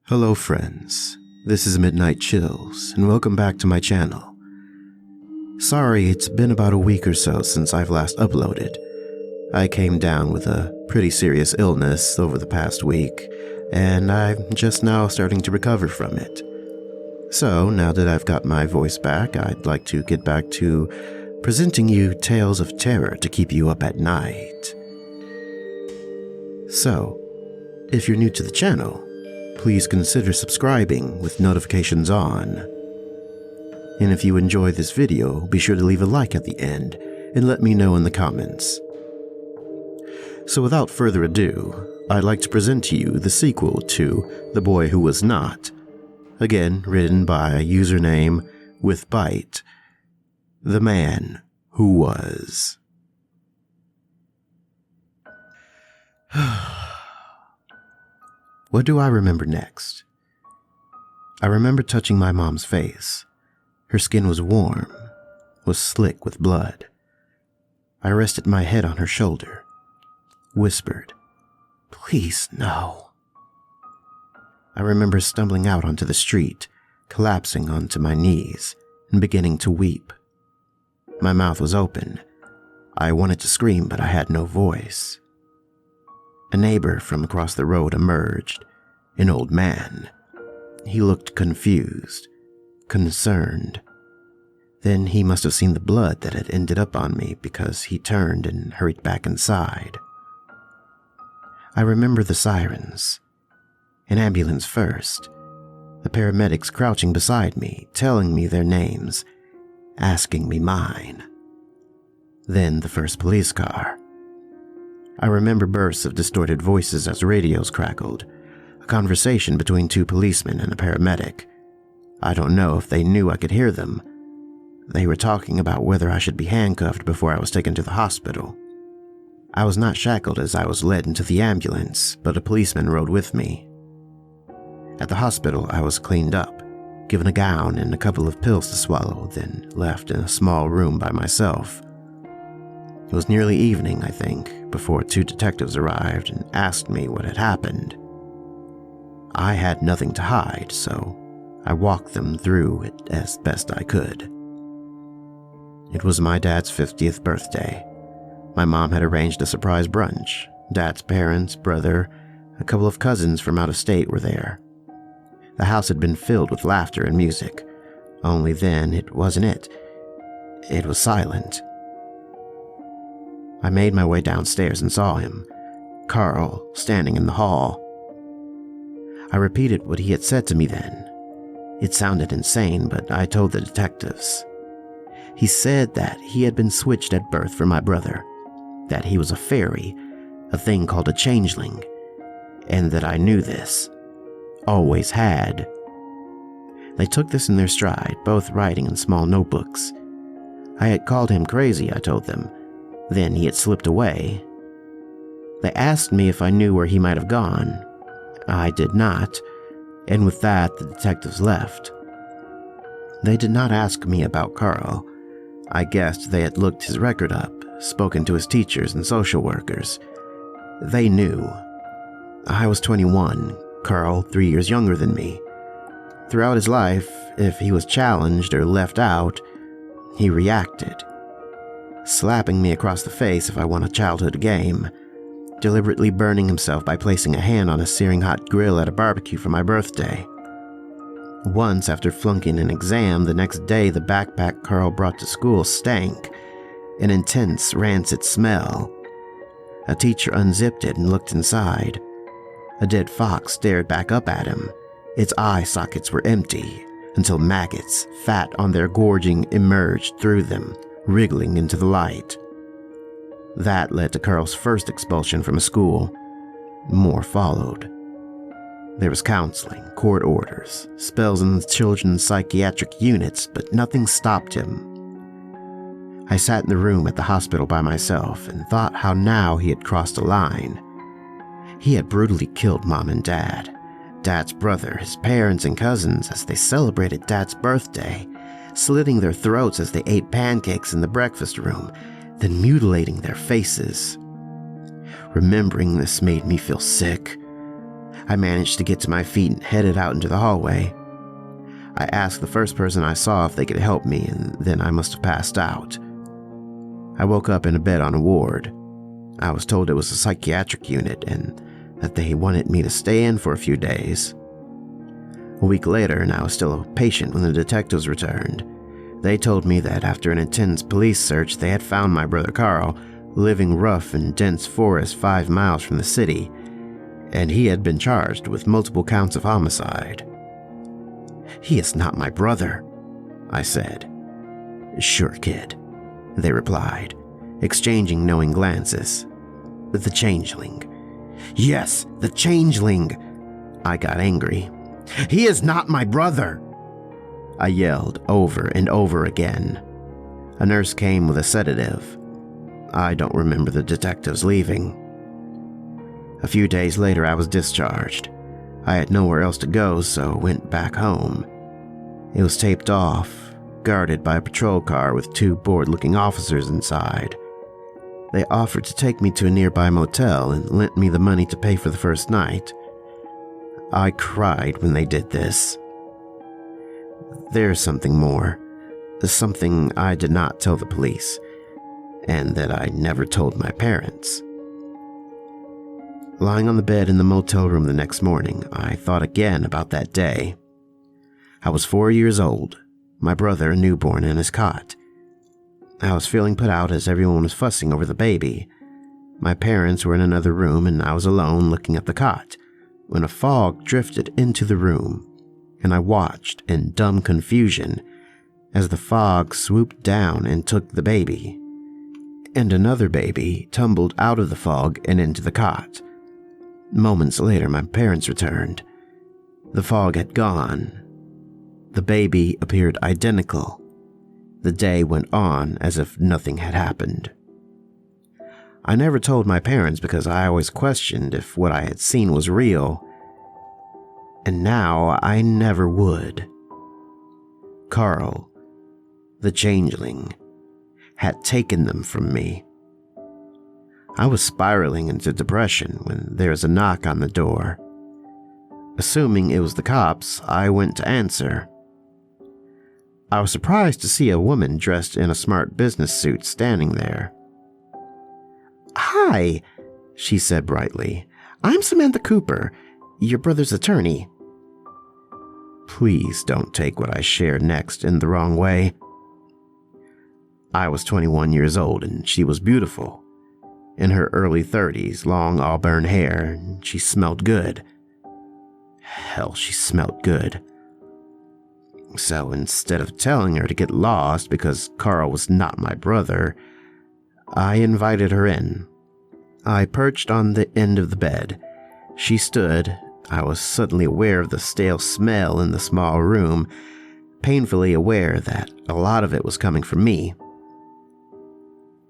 Hello friends, this is Midnight Chills, and welcome back to my channel. Sorry, it's been about a week or so since I've last uploaded. I came down with a pretty serious illness over the past week, and I'm just now starting to recover from it. So, now that I've got my voice back, I'd like to get back to presenting you tales of terror to keep you up at night. So, if you're new to the channel, please consider subscribing with notifications on. And if you enjoy this video, be sure to leave a like at the end and let me know in the comments. So without further ado, I'd like to present to you the sequel to The Boy Who Was Not, again written by username withbite, The Man Who Was. What do I remember next? I remember touching my mom's face. Her skin was warm, was slick with blood. I rested my head on her shoulder, whispered, "Please, no." I remember stumbling out onto the street, collapsing onto my knees, and beginning to weep. My mouth was open. I wanted to scream, but I had no voice. A neighbor from across the road emerged, an old man. He looked confused, concerned. Then he must have seen the blood that had ended up on me because he turned and hurried back inside. I remember the sirens. An ambulance first, the paramedics crouching beside me, telling me their names, asking me mine. Then the first police car. I remember bursts of distorted voices as radios crackled, a conversation between two policemen and a paramedic. I don't know if they knew I could hear them. They were talking about whether I should be handcuffed before I was taken to the hospital. I was not shackled as I was led into the ambulance, but a policeman rode with me. At the hospital, I was cleaned up, given a gown and a couple of pills to swallow, then left in a small room by myself. It was nearly evening, I think, before two detectives arrived and asked me what had happened. I had nothing to hide, so I walked them through it as best I could. It was my dad's 50th birthday. My mom had arranged a surprise brunch. Dad's parents, brother, a couple of cousins from out of state were there. The house had been filled with laughter and music. Only then, it wasn't it. It was silent. I made my way downstairs and saw him, Carl, standing in the hall. I repeated what he had said to me then. It sounded insane, but I told the detectives. He said that he had been switched at birth for my brother, that he was a fairy, a thing called a changeling, and that I knew this, always had. They took this in their stride, both writing in small notebooks. I had called him crazy, I told them. Then he had slipped away. They asked me if I knew where he might have gone. I did not, and with that the detectives left. They did not ask me about Carl. I guessed they had looked his record up, spoken to his teachers and social workers. They knew. I was 21, Carl 3 years younger than me. Throughout his life, if he was challenged or left out, he reacted. Slapping me across the face if I won a childhood game, deliberately burning himself by placing a hand on a searing hot grill at a barbecue for my birthday. Once, after flunking an exam, the next day the backpack Carl brought to school stank, an intense, rancid smell. A teacher unzipped it and looked inside. A dead fox stared back up at him. Its eye sockets were empty, until maggots, fat on their gorging, emerged through them, wriggling into the light. That led to Carl's first expulsion from a school. More followed. There was counseling, court orders, spells in children's psychiatric units, but nothing stopped him. I sat in the room at the hospital by myself and thought how now he had crossed a line. He had brutally killed Mom and Dad, Dad's brother, his parents and cousins as they celebrated Dad's birthday, slitting their throats as they ate pancakes in the breakfast room, then mutilating their faces. Remembering this made me feel sick. I managed to get to my feet and headed out into the hallway. I asked the first person I saw if they could help me, and then I must have passed out. I woke up in a bed on a ward. I was told it was a psychiatric unit and that they wanted me to stay in for a few days. A week later, and I was still a patient when the detectives returned. They told me that after an intense police search, they had found my brother Carl living rough in dense forest 5 miles from the city, and he had been charged with multiple counts of homicide. "He is not my brother," I said. "Sure, kid," they replied, exchanging knowing glances. "The changeling." "Yes, the changeling!" I got angry. "He is not my brother!" I yelled over and over again. A nurse came with a sedative. I don't remember the detectives leaving. A few days later, I was discharged. I had nowhere else to go, so went back home. It was taped off, guarded by a patrol car with 2 bored-looking officers inside. They offered to take me to a nearby motel and lent me the money to pay for the first night. I cried when they did this. There's something more, something I did not tell the police, and that I never told my parents. Lying on the bed in the motel room the next morning, I thought again about that day. I was 4 years old, my brother a newborn in his cot. I was feeling put out as everyone was fussing over the baby. My parents were in another room and I was alone looking at the cot, when a fog drifted into the room, and I watched in dumb confusion as the fog swooped down and took the baby. And another baby tumbled out of the fog and into the cot. Moments later, my parents returned. The fog had gone. The baby appeared identical. The day went on as if nothing had happened. I never told my parents because I always questioned if what I had seen was real. And now I never would. Carl, the changeling, had taken them from me. I was spiraling into depression when there was a knock on the door. Assuming it was the cops, I went to answer. I was surprised to see a woman dressed in a smart business suit standing there. "Hi," she said brightly. "I'm Samantha Cooper, your brother's attorney." Please don't take what I share next in the wrong way. I was 21 years old and she was beautiful. In her early 30s, long auburn hair, and she smelled good. Hell, she smelled good. So instead of telling her to get lost because Carl was not my brother, I invited her in. I perched on the end of the bed. She stood. I was suddenly aware of the stale smell in the small room, painfully aware that a lot of it was coming from me.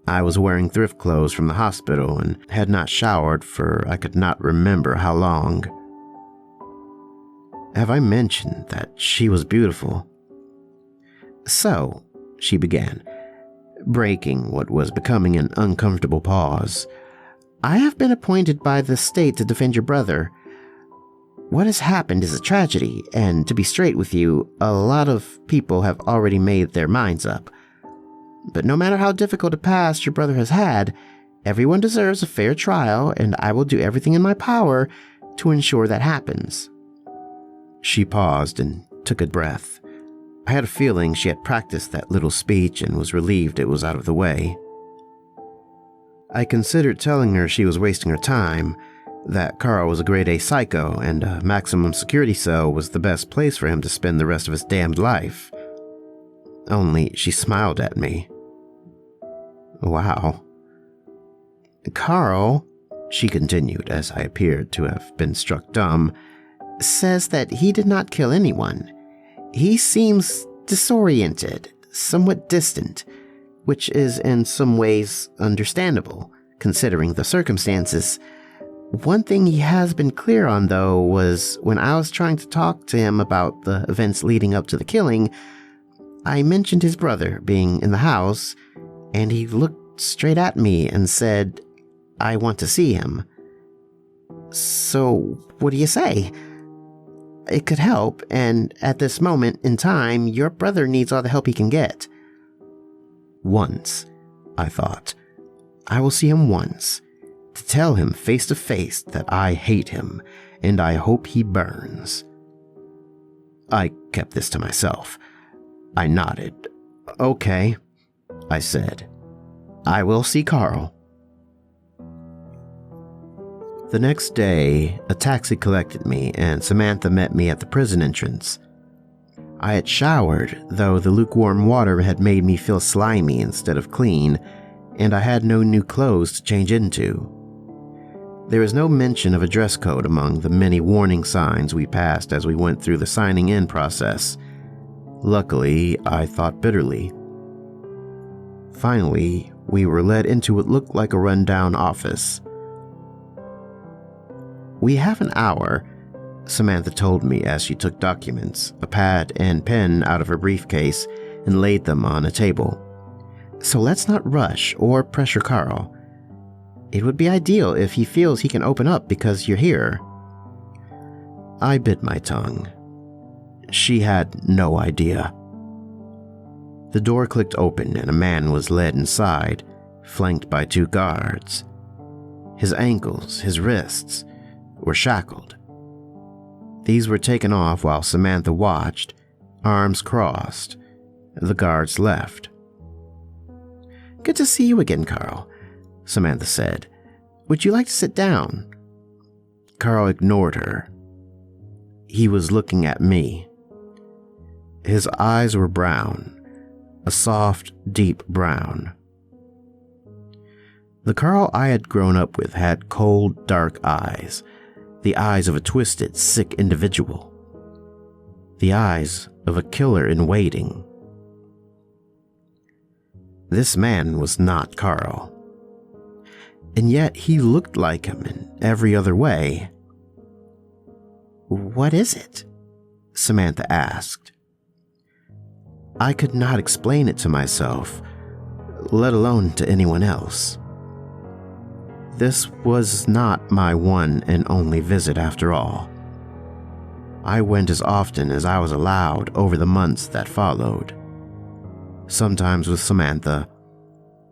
I was wearing thrift clothes from the hospital and had not showered for I could not remember how long. Have I mentioned that she was beautiful? "So," she began, breaking what was becoming an uncomfortable pause, "I have been appointed by the state to defend your brother. What has happened is a tragedy, and to be straight with you, a lot of people have already made their minds up. But no matter how difficult a past your brother has had, everyone deserves a fair trial, and I will do everything in my power to ensure that happens." She paused and took a breath. I had a feeling she had practiced that little speech and was relieved it was out of the way. I considered telling her she was wasting her time, that Carl was a grade A psycho and a maximum security cell was the best place for him to spend the rest of his damned life. Only she smiled at me. Wow. "Carl," she continued as I appeared to have been struck dumb, "says that he did not kill anyone. He seems disoriented, somewhat distant, which is in some ways understandable, considering the circumstances. One thing he has been clear on, though, was when I was trying to talk to him about the events leading up to the killing, I mentioned his brother being in the house, and he looked straight at me and said, 'I want to see him.' So, what do you say? It could help, and at this moment in time, your brother needs all the help he can get. Once, I thought. I will see him once, to tell him face to face that I hate him, and I hope he burns. I kept this to myself. I nodded. Okay, I said. I will see Carl. The next day, a taxi collected me, and Samantha met me at the prison entrance. I had showered, though the lukewarm water had made me feel slimy instead of clean, and I had no new clothes to change into. There was no mention of a dress code among the many warning signs we passed as we went through the signing in process. Luckily, I thought bitterly. Finally, we were led into what looked like a rundown office. We have an hour, Samantha told me as she took documents, a pad and pen out of her briefcase and laid them on a table. So let's not rush or pressure Carl. It would be ideal if he feels he can open up because you're here. I bit my tongue. She had no idea. The door clicked open and a man was led inside, flanked by 2 guards. His ankles, his wrists, were shackled. These were taken off while Samantha watched, arms crossed. The guards left. Good to see you again, Carl, Samantha said. Would you like to sit down? Carl ignored her. He was looking at me. His eyes were brown, a soft, deep brown. The Carl I had grown up with had cold, dark eyes, the eyes of a twisted, sick individual. The eyes of a killer in waiting. This man was not Carl. And yet he looked like him in every other way. What is it? Samantha asked. I could not explain it to myself, let alone to anyone else. This was not my one and only visit after all. I went as often as I was allowed over the months that followed. Sometimes with Samantha,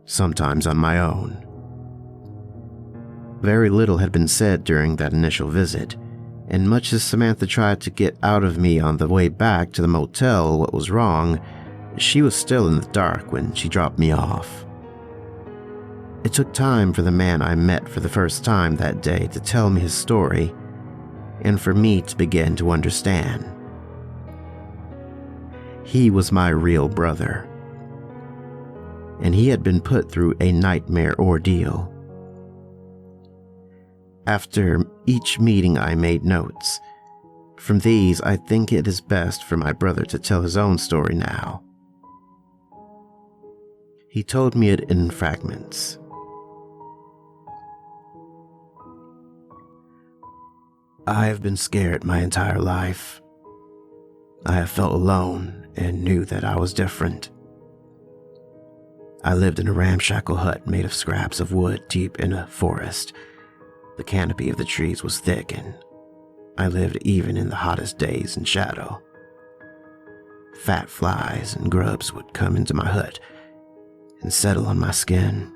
sometimes on my own. Very little had been said during that initial visit, and much as Samantha tried to get out of me on the way back to the motel what was wrong, she was still in the dark when she dropped me off. It took time for the man I met for the first time that day to tell me his story, and for me to begin to understand. He was my real brother, and he had been put through a nightmare ordeal. After each meeting I made notes. From these, I think it is best for my brother to tell his own story now. He told me it in fragments. I have been scared my entire life. I have felt alone and knew that I was different. I lived in a ramshackle hut made of scraps of wood deep in a forest. The canopy of the trees was thick, and I lived even in the hottest days in shadow. Fat flies and grubs would come into my hut and settle on my skin.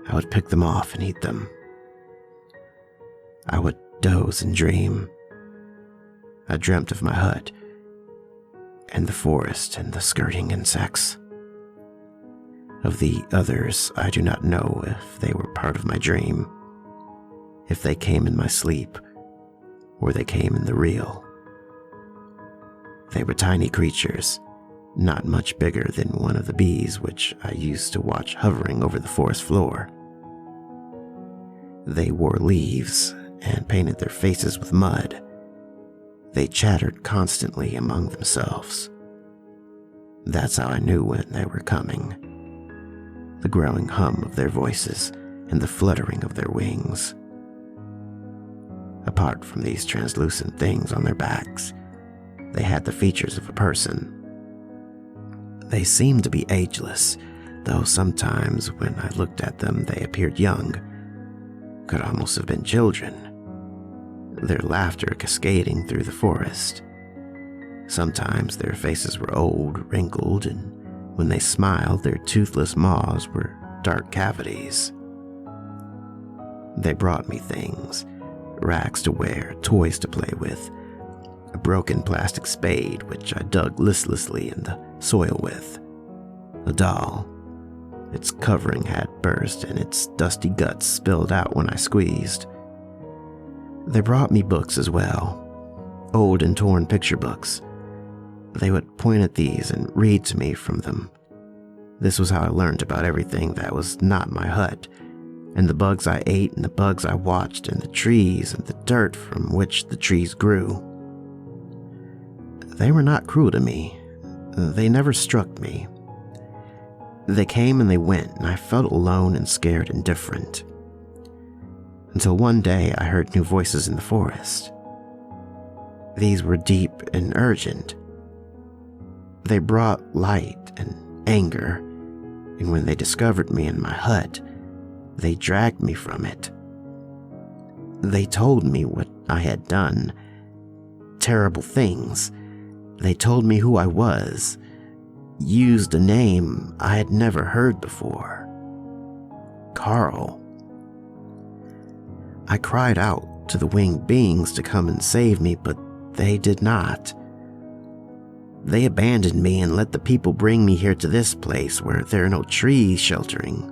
I would pick them off and eat them. I would doze and dream. I dreamt of my hut and the forest and the skirting insects. Of the others, I do not know if they were part of my dream, if they came in my sleep, or they came in the real. They were tiny creatures, not much bigger than one of the bees which I used to watch hovering over the forest floor. They wore leaves and painted their faces with mud. They chattered constantly among themselves. That's how I knew when they were coming. The growing hum of their voices and the fluttering of their wings. Apart from these translucent things on their backs, they had the features of a person. They seemed to be ageless, though sometimes when I looked at them they appeared young. could almost have been children, their laughter cascading through the forest. Sometimes their faces were old, wrinkled, and when they smiled, their toothless maws were dark cavities. They brought me things, rags to wear, toys to play with, a broken plastic spade which I dug listlessly in the soil with, a doll. Its covering had burst and its dusty guts spilled out when I squeezed. They brought me books as well, old and torn picture books. They would point at these and read to me from them. This was how I learned about everything that was not my hut, and the bugs I ate and the bugs I watched, and the trees and the dirt from which the trees grew. They were not cruel to me. They never struck me. They came and they went, and I felt alone and scared and different. Until one day I heard new voices in the forest. These were deep and urgent. They brought light and anger, and when they discovered me in my hut, they dragged me from it. They told me what I had done, terrible things. They told me who I was, used a name I had never heard before. Carl. I cried out to the winged beings to come and save me, but they did not. They abandoned me and let the people bring me here to this place where there are no trees sheltering,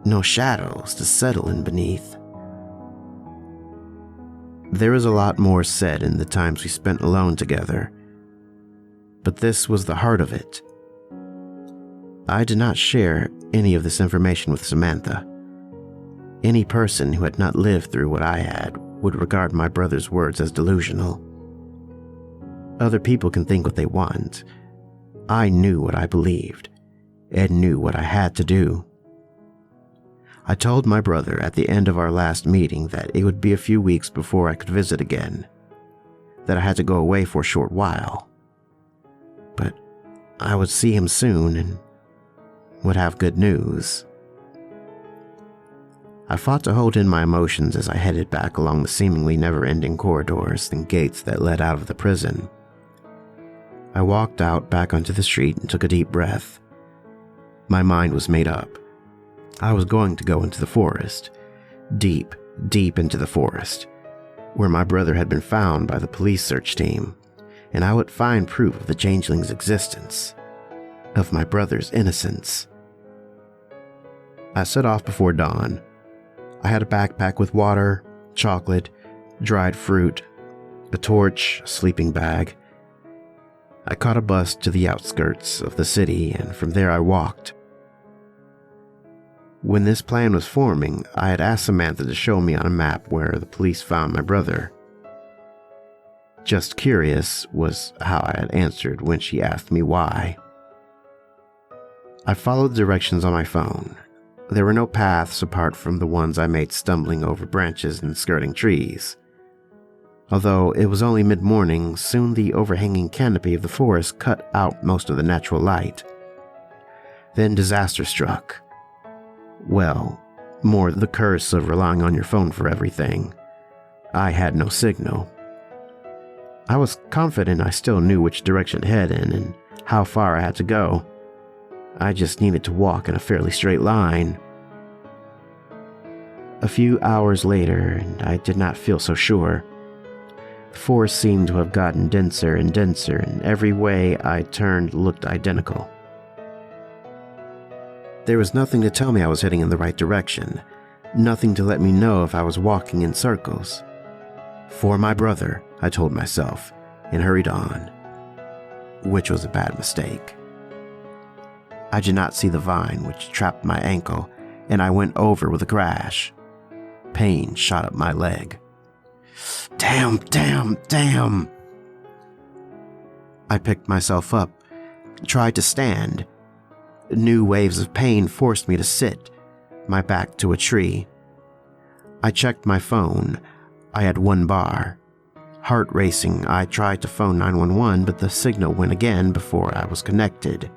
no shadows to settle in beneath. There is a lot more said in the times we spent alone together, but this was the heart of it. I did not share any of this information with Samantha. Any person who had not lived through what I had would regard my brother's words as delusional. Other people can think what they want. I knew what I believed, and knew what I had to do. I told my brother at the end of our last meeting that it would be a few weeks before I could visit again, that I had to go away for a short while. But I would see him soon and would have good news. I fought to hold in my emotions as I headed back along the seemingly never-ending corridors and gates that led out of the prison. I walked out back onto the street and took a deep breath. My mind was made up. I was going to go into the forest, deep, deep into the forest, where my brother had been found by the police search team, and I would find proof of the changeling's existence, of my brother's innocence. I set off before dawn. I had a backpack with water, chocolate, dried fruit, a torch, a sleeping bag. I caught a bus to the outskirts of the city, and from there I walked. When this plan was forming, I had asked Samantha to show me on a map where the police found my brother. Just curious was how I had answered when she asked me why. I followed the directions on my phone. There were no paths apart from the ones I made stumbling over branches and skirting trees. Although it was only mid-morning, soon the overhanging canopy of the forest cut out most of the natural light. Then disaster struck. Well, more the curse of relying on your phone for everything. I had no signal. I was confident I still knew which direction to head in and how far I had to go. I just needed to walk in a fairly straight line. A few hours later, and I did not feel so sure. The forest seemed to have gotten denser and denser, and every way I turned looked identical. There was nothing to tell me I was heading in the right direction, nothing to let me know if I was walking in circles. For my brother, I told myself, and hurried on, which was a bad mistake. I did not see the vine which trapped my ankle, and I went over with a crash. Pain shot up my leg. Damn, damn, damn! I picked myself up, tried to stand. New waves of pain forced me to sit, my back to a tree. I checked my phone. I had 1 bar. Heart racing, I tried to phone 911, but the signal went again before I was connected.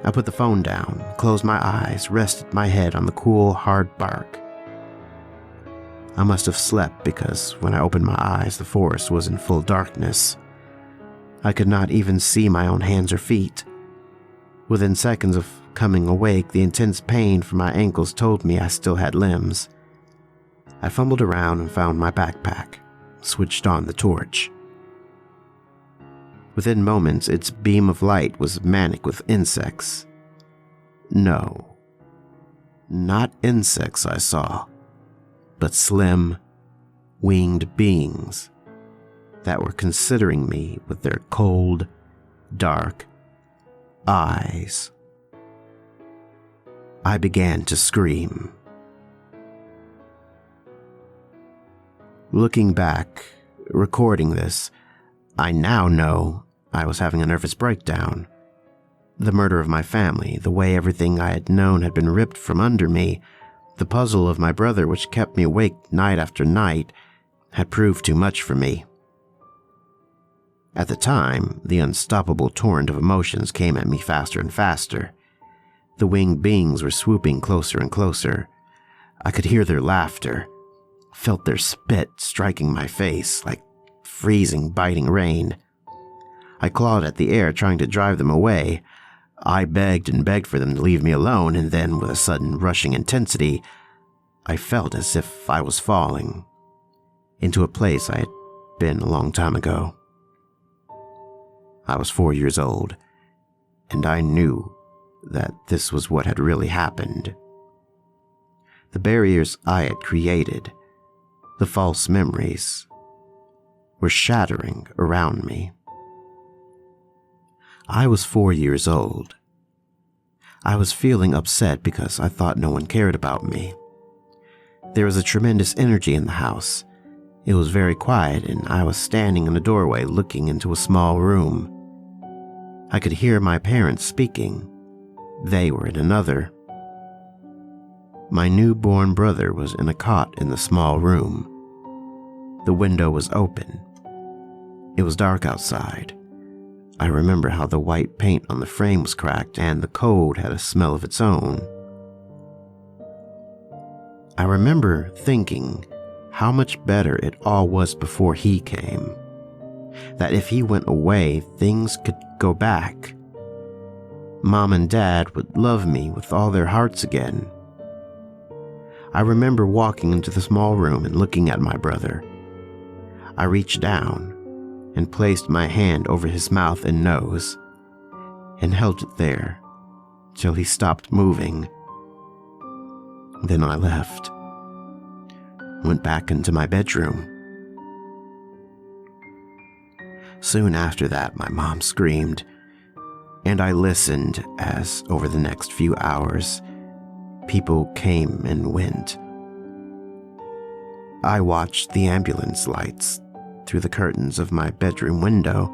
I put the phone down, closed my eyes, rested my head on the cool, hard bark. I must have slept because when I opened my eyes, the forest was in full darkness. I could not even see my own hands or feet. Within seconds of coming awake, the intense pain from my ankles told me I still had limbs. I fumbled around and found my backpack, switched on the torch. Within moments, its beam of light was manic with insects. No, not insects I saw, but slim, winged beings that were considering me with their cold, dark eyes. I began to scream. Looking back, recording this, I now know I was having a nervous breakdown. The murder of my family, the way everything I had known had been ripped from under me, the puzzle of my brother which kept me awake night after night, had proved too much for me. At the time, the unstoppable torrent of emotions came at me faster and faster. The winged beings were swooping closer and closer. I could hear their laughter, felt their spit striking my face like freezing, biting rain. I clawed at the air, trying to drive them away. I begged and begged for them to leave me alone, and then, with a sudden rushing intensity, I felt as if I was falling into a place I had been a long time ago. I was 4 years old, and I knew that this was what had really happened. The barriers I had created, the false memories, were shattering around me. I was 4 years old. I was feeling upset because I thought no one cared about me. There was a tremendous energy in the house. It was very quiet, and I was standing in the doorway looking into a small room. I could hear my parents speaking. They were in another. My newborn brother was in a cot in the small room. The window was open. It was dark outside. I remember how the white paint on the frame was cracked and the code had a smell of its own. I remember thinking how much better it all was before he came. That if he went away, things could go back. Mom and Dad would love me with all their hearts again. I remember walking into the small room and looking at my brother. I reached down and placed my hand over his mouth and nose and held it there till he stopped moving. Then I left, went back into my bedroom. Soon after that, my mom screamed, and I listened as, over the next few hours, people came and went. I watched the ambulance lights through the curtains of my bedroom window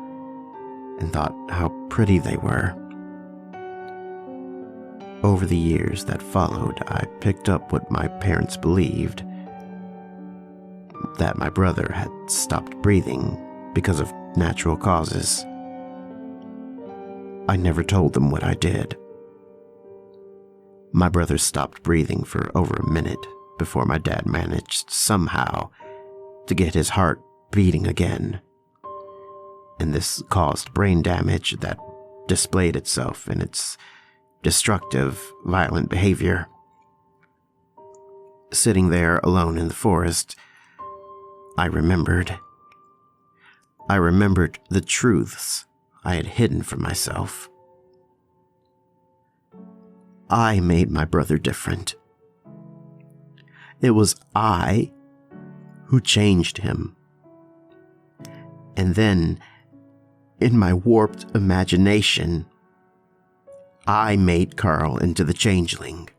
and thought how pretty they were. Over the years that followed, I picked up what my parents believed, that my brother had stopped breathing because of natural causes. I never told them what I did. My brother stopped breathing for over a minute before my dad managed somehow to get his heart beating again, and this caused brain damage that displayed itself in its destructive, violent behavior. Sitting there alone in the forest, I remembered the truths I had hidden from myself. I made my brother different. It was I who changed him. And then, in my warped imagination, I made Carl into the changeling.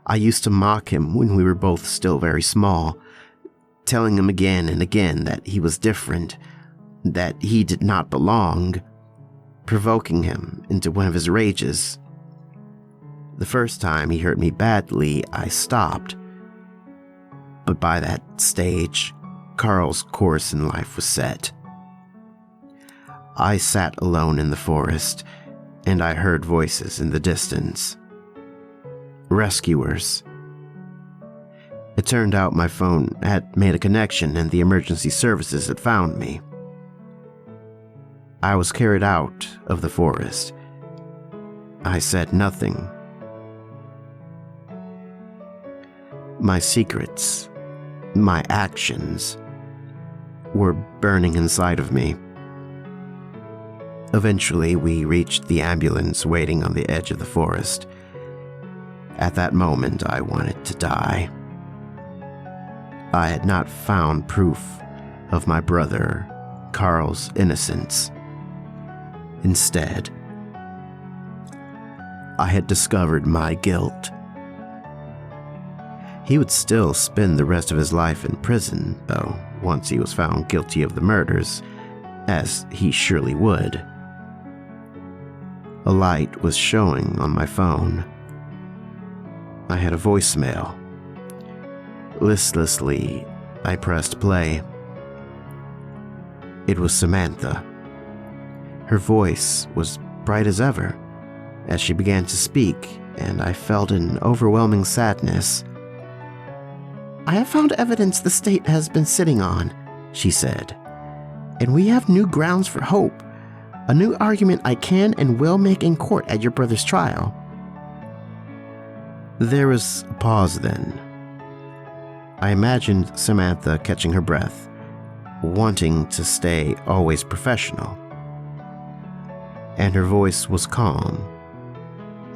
I used to mock him when we were both still very small, telling him again and again that he was different, that he did not belong, provoking him into one of his rages. The first time he hurt me badly, I stopped. But by that stage, Carl's course in life was set. I sat alone in the forest, and I heard voices in the distance. Rescuers. It turned out my phone had made a connection and the emergency services had found me. I was carried out of the forest. I said nothing. My secrets, my actions, were burning inside of me. Eventually, we reached the ambulance waiting on the edge of the forest. At that moment, I wanted to die. I had not found proof of my brother, Carl's innocence. Instead, I had discovered my guilt. He would still spend the rest of his life in prison, though, once he was found guilty of the murders, as he surely would. A light was showing on my phone. I had a voicemail. Listlessly, I pressed play. It was Samantha. Her voice was bright as ever as she began to speak, and I felt an overwhelming sadness. "I have found evidence the state has been sitting on," she said, "and we have new grounds for hope, a new argument I can and will make in court at your brother's trial." There was a pause then. I imagined Samantha catching her breath, wanting to stay always professional. And her voice was calm,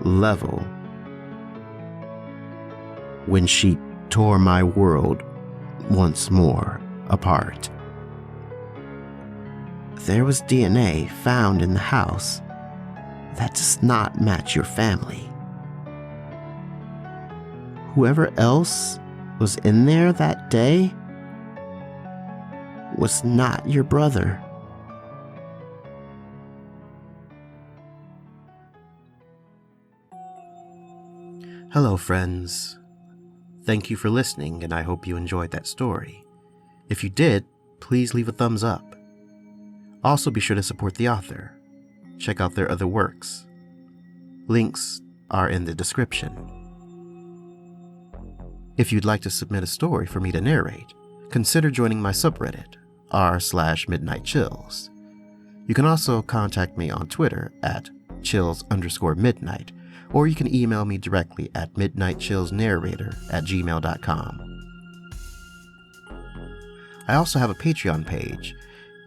level. When she tore my world once more apart. "There was DNA found in the house that does not match your family. Whoever else was in there that day was not your brother." Hello, friends. Thank you for listening, and I hope you enjoyed that story. If you did, please leave a thumbs up. Also, be sure to support the author. Check out their other works. Links are in the description. If you'd like to submit a story for me to narrate, consider joining my subreddit, r/midnightchills. You can also contact me on Twitter at chills_midnight, or you can email me directly at midnightchillsnarrator@gmail.com. I also have a Patreon page.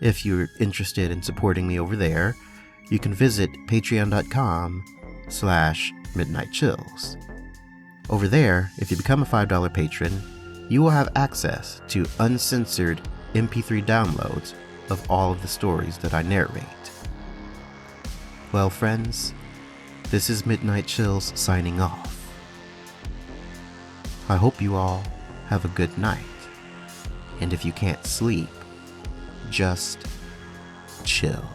If you're interested in supporting me over there, you can visit patreon.com/midnightchills. Over there, if you become a $5 patron, you will have access to uncensored MP3 downloads of all of the stories that I narrate. Well, friends, this is Midnight Chills signing off. I hope you all have a good night. And if you can't sleep, just chill.